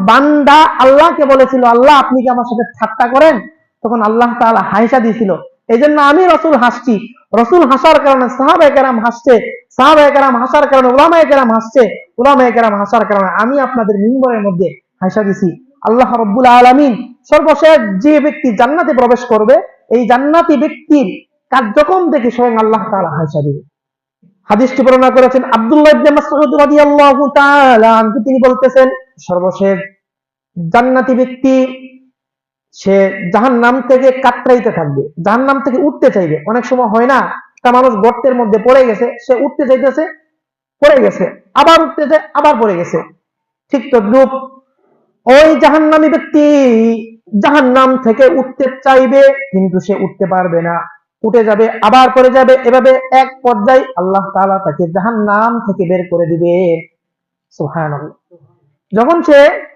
বান্দা আল্লাহকে বলেছিল, আল্লাহ আপনি কি আমার সাথে ঠাট্টা করেন? তখন আল্লাহ তাআলা হাসা দিয়েছিল। এই জন্য আমি রাসূল হাসছি, রাসূল হাসার কারণে সাহাবায়ে কেরাম হাসছে, সাহাবায়ে কেরাম হাসার কারণে উলামায়ে কেরাম হাসছে, উলামায়ে কেরাম হাসার কারণে আমি আপনাদের মিম্বরের মধ্যে হাসা দিছি। আল্লাহ রাব্বুল আলামিন সর্বশেষ যে ব্যক্তি জান্নাতে প্রবেশ করবে, এই জান্নাতি ব্যক্তির কার্যক্রম দেখে স্বয়ং আল্লাহ তাআলা হাসা দিবে। হাদিসটি বর্ণনা করেছেন আব্দুল্লাহ ইবনে মাসউদ রাদিয়াল্লাহু তাআলা আনহু, তিনি বলতেছেন, সর্বশেষ জান্নাতি ব্যক্তি সে জাহান্নাম থেকে কাতরাইতে থাকবে, জাহান্নাম থেকে উঠতে চাইবে। অনেক সময় হয় না, একটা মানুষ গর্তের মধ্যে পড়ে গেছে, সে উঠতে চাইতেছে, পড়ে গেছে, আবার উঠতেছে, আবার পড়ে গেছে। ঠিক তদ্রূপ ওই জাহান্নামী ব্যক্তি জাহান্নাম থেকে উঠতে চাইবে, কিন্তু সে উঠতে পারবে না, উঠে যাবে, আবার পড়ে যাবে, এভাবে এক পর্যায়ে আল্লাহ তাআলা তাকে জাহান্নাম থেকে বের করে দিবে। সুবহানাল্লাহ। যখন সে